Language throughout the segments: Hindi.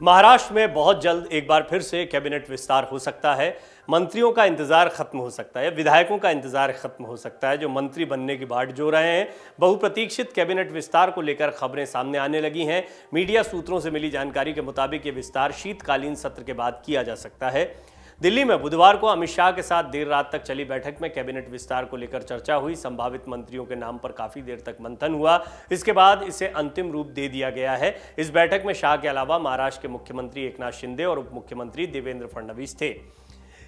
महाराष्ट्र में बहुत जल्द एक बार फिर से कैबिनेट विस्तार हो सकता है। मंत्रियों का इंतजार खत्म हो सकता है, विधायकों का इंतजार खत्म हो सकता है जो मंत्री बनने की बाट जो रहे हैं। बहुप्रतीक्षित कैबिनेट विस्तार को लेकर खबरें सामने आने लगी हैं। मीडिया सूत्रों से मिली जानकारी के मुताबिक ये विस्तार शीतकालीन सत्र के बाद किया जा सकता है। दिल्ली में बुधवार को अमित शाह के साथ देर रात तक चली बैठक में कैबिनेट विस्तार को लेकर चर्चा हुई। संभावित मंत्रियों के नाम पर काफी देर तक मंथन हुआ। इसके बाद इसे अंतिम रूप दे दिया गया है। इस बैठक में शाह के अलावा महाराष्ट्र के मुख्यमंत्री एकनाथ शिंदे और उप मुख्यमंत्री देवेंद्र फडणवीस थे।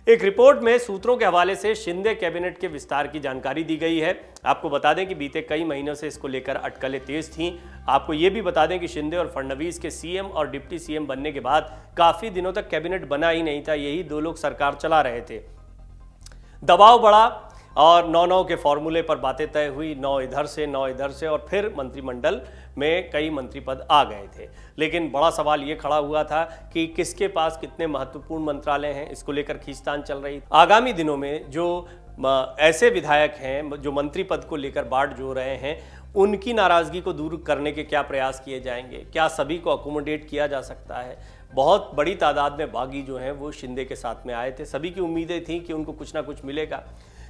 एक रिपोर्ट में सूत्रों के हवाले से शिंदे कैबिनेट के विस्तार की जानकारी दी गई है। आपको बता दें कि बीते कई महीनों से इसको लेकर अटकलें तेज थीं। आपको ये भी बता दें कि शिंदे और फडणवीस के सीएम और डिप्टी सीएम बनने के बाद काफी दिनों तक कैबिनेट बना ही नहीं था। यही दो लोग सरकार चला रहे थे। दबाव बढ़ा और 9-9 के फॉर्मूले पर बातें तय हुई, 9 इधर से 9 इधर से, और फिर मंत्रिमंडल में कई मंत्री पद आ गए थे। लेकिन बड़ा सवाल ये खड़ा हुआ था कि किसके पास कितने महत्वपूर्ण मंत्रालय हैं। इसको लेकर खींचतान चल रही। आगामी दिनों में जो ऐसे विधायक हैं जो मंत्री पद को लेकर बाट जो रहे हैं, उनकी नाराजगी को दूर करने के क्या प्रयास किए जाएंगे? क्या सभी को अकोमोडेट किया जा सकता है? बहुत बड़ी तादाद में बागी जो हैं वो शिंदे के साथ में आए थे। सभी की उम्मीदें थी कि उनको कुछ ना कुछ मिलेगा।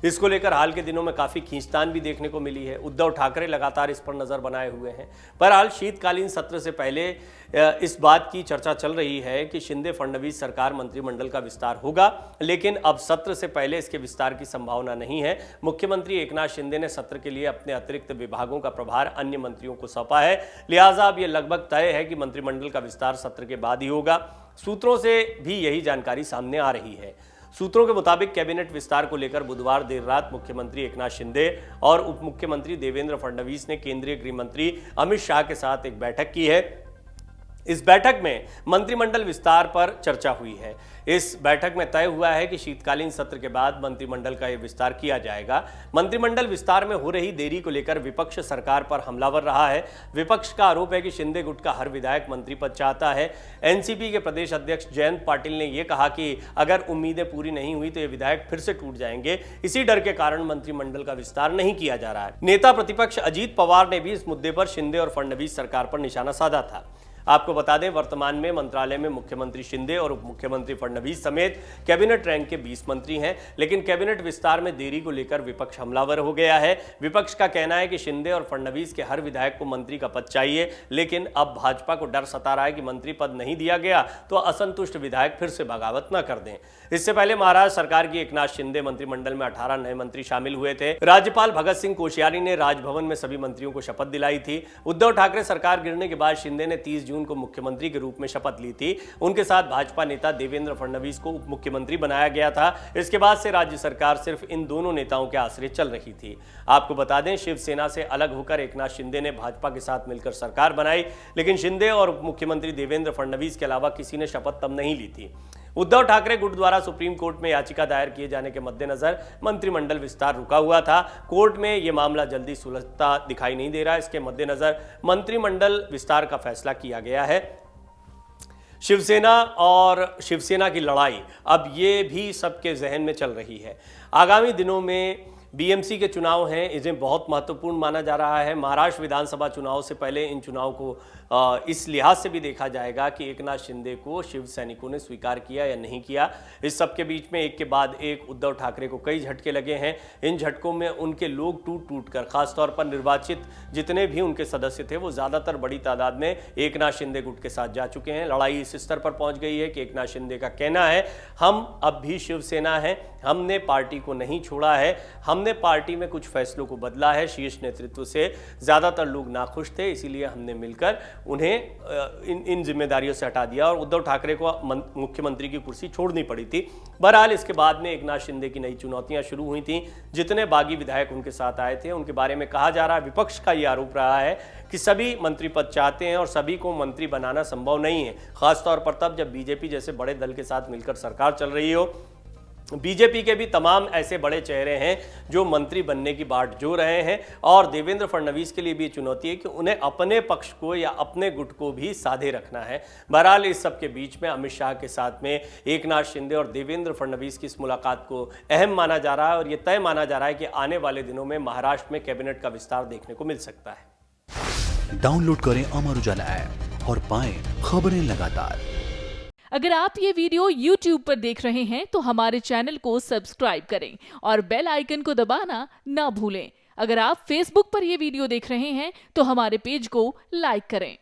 इसको लेकर हाल के दिनों में काफ़ी खींचतान भी देखने को मिली है। उद्धव ठाकरे लगातार इस पर नज़र बनाए हुए हैं। बहरहाल शीतकालीन सत्र से पहले इस बात की चर्चा चल रही है कि शिंदे फडणवीस सरकार मंत्रिमंडल का विस्तार होगा, लेकिन अब सत्र से पहले इसके विस्तार की संभावना नहीं है। मुख्यमंत्री एकनाथ शिंदे ने सत्र के लिए अपने अतिरिक्त विभागों का प्रभार अन्य मंत्रियों को सौंपा है। लिहाजा अब यह लगभग तय है कि मंत्रिमंडल का विस्तार सत्र के बाद ही होगा। सूत्रों से भी यही जानकारी सामने आ रही है। सूत्रों के मुताबिक कैबिनेट विस्तार को लेकर बुधवार देर रात मुख्यमंत्री एकनाथ शिंदे और उप मुख्यमंत्री देवेंद्र फडणवीस ने केंद्रीय गृह मंत्री अमित शाह के साथ एक बैठक की है। इस बैठक में मंत्रिमंडल विस्तार पर चर्चा हुई है। इस बैठक में तय हुआ है कि शीतकालीन सत्र के बाद मंत्रिमंडल का यह विस्तार किया जाएगा। मंत्रिमंडल विस्तार में हो रही देरी को लेकर विपक्ष सरकार पर हमलावर रहा है। विपक्ष का आरोप है कि शिंदे गुट का हर विधायक मंत्री पद चाहता है। एनसीपी के प्रदेश अध्यक्ष जयंत पाटिल ने यह कहा कि अगर उम्मीदें पूरी नहीं हुई तो ये विधायक फिर से टूट जाएंगे। इसी डर के कारण मंत्रिमंडल का विस्तार नहीं किया जा रहा है। नेता प्रतिपक्ष अजीत पवार ने भी इस मुद्दे पर शिंदे और फडणवीस सरकार पर निशाना साधा था। आपको बता दें, वर्तमान में मंत्रालय में मुख्यमंत्री शिंदे और उप मुख्यमंत्री फडणवीस समेत कैबिनेट रैंक के 20 मंत्री हैं। लेकिन कैबिनेट विस्तार में देरी को लेकर विपक्ष हमलावर हो गया है। विपक्ष का कहना है कि शिंदे और फडणवीस के हर विधायक को मंत्री का पद चाहिए, लेकिन अब भाजपा को डर सता रहा है कि मंत्री पद नहीं दिया गया तो असंतुष्ट विधायक फिर से बगावत न कर दें। इससे पहले महाराष्ट्र सरकार की एकनाथ शिंदे मंत्रिमंडल में 18 नए मंत्री शामिल हुए थे। राज्यपाल भगत सिंह कोश्यारी ने राजभवन में सभी मंत्रियों को शपथ दिलाई थी। उद्धव ठाकरे सरकार गिरने के बाद शिंदे ने 30 जून को मुख्यमंत्री के रूप में शपथ ली थी। उनके साथ भाजपा नेता देवेंद्र फडणवीस को उप मुख्यमंत्री बनाया गया था। इसके बाद से राज्य सरकार सिर्फ इन दोनों नेताओं के आश्रय चल रही थी। आपको बता दें, शिवसेना से अलग होकर एकनाथ शिंदे ने भाजपा के साथ मिलकर सरकार बनाई, लेकिन शिंदे और उप मुख्यमंत्री देवेंद्र फडणवीस के अलावा किसी ने शपथ तब नहीं ली थी। उद्धव ठाकरे गुट द्वारा सुप्रीम कोर्ट में याचिका दायर किए जाने के मद्देनजर मंत्रिमंडल विस्तार रुका हुआ था। कोर्ट में यह मामला जल्दी सुलझता दिखाई नहीं दे रहा। इसके मद्देनजर मंत्रिमंडल विस्तार का फैसला किया गया है। शिवसेना की लड़ाई अब ये भी सबके जहन में चल रही है। आगामी दिनों में बीएमसी के चुनाव हैं, इन्हें बहुत महत्वपूर्ण माना जा रहा है। महाराष्ट्र विधानसभा चुनाव से पहले इन चुनाव को इस लिहाज से भी देखा जाएगा कि एकनाथ शिंदे को शिव सैनिकों ने स्वीकार किया या नहीं किया। इस सब के बीच में एक के बाद एक उद्धव ठाकरे को कई झटके लगे हैं। इन झटकों में उनके लोग टूट टूट कर, खासतौर पर निर्वाचित जितने भी उनके सदस्य थे वो ज़्यादातर बड़ी तादाद में एकनाथ शिंदे गुट के साथ जा चुके हैं। लड़ाई इस स्तर पर पहुंच गई है कि एकनाथ शिंदे का कहना है, हम अब भी शिवसेना है, हमने पार्टी को नहीं छोड़ा है, हमने पार्टी में कुछ फैसलों को बदला है। शीर्ष नेतृत्व से ज़्यादातर लोग नाखुश थे, इसीलिए हमने मिलकर उन्हें इन जिम्मेदारियों से हटा दिया और उद्धव ठाकरे को मुख्यमंत्री की कुर्सी छोड़नी पड़ी थी। बहरहाल इसके बाद में एकनाथ शिंदे की नई चुनौतियां शुरू हुई थीं। जितने बागी विधायक उनके साथ आए थे उनके बारे में कहा जा रहा है, विपक्ष का यह आरोप रहा है कि सभी मंत्री पद चाहते हैं और सभी को मंत्री बनाना संभव नहीं है, खासतौर पर तब जब बीजेपी जैसे बड़े दल के साथ मिलकर सरकार चल रही हो। बीजेपी के भी तमाम ऐसे बड़े चेहरे हैं जो मंत्री बनने की बाट जो रहे हैं और देवेंद्र फडणवीस के लिए भी चुनौती है कि उन्हें अपने पक्ष को या अपने गुट को भी साधे रखना है। बहरहाल इस सब के बीच में अमित शाह के साथ में एकनाथ शिंदे और देवेंद्र फडणवीस की इस मुलाकात को अहम माना जा रहा है और यह तय माना जा रहा है कि आने वाले दिनों में महाराष्ट्र में कैबिनेट का विस्तार देखने को मिल सकता है। डाउनलोड करें अमर उजाला ऐप और पाएं खबरें लगातार। अगर आप ये वीडियो YouTube पर देख रहे हैं तो हमारे चैनल को सब्सक्राइब करें और बेल आइकन को दबाना ना भूलें। अगर आप Facebook पर ये वीडियो देख रहे हैं तो हमारे पेज को लाइक करें।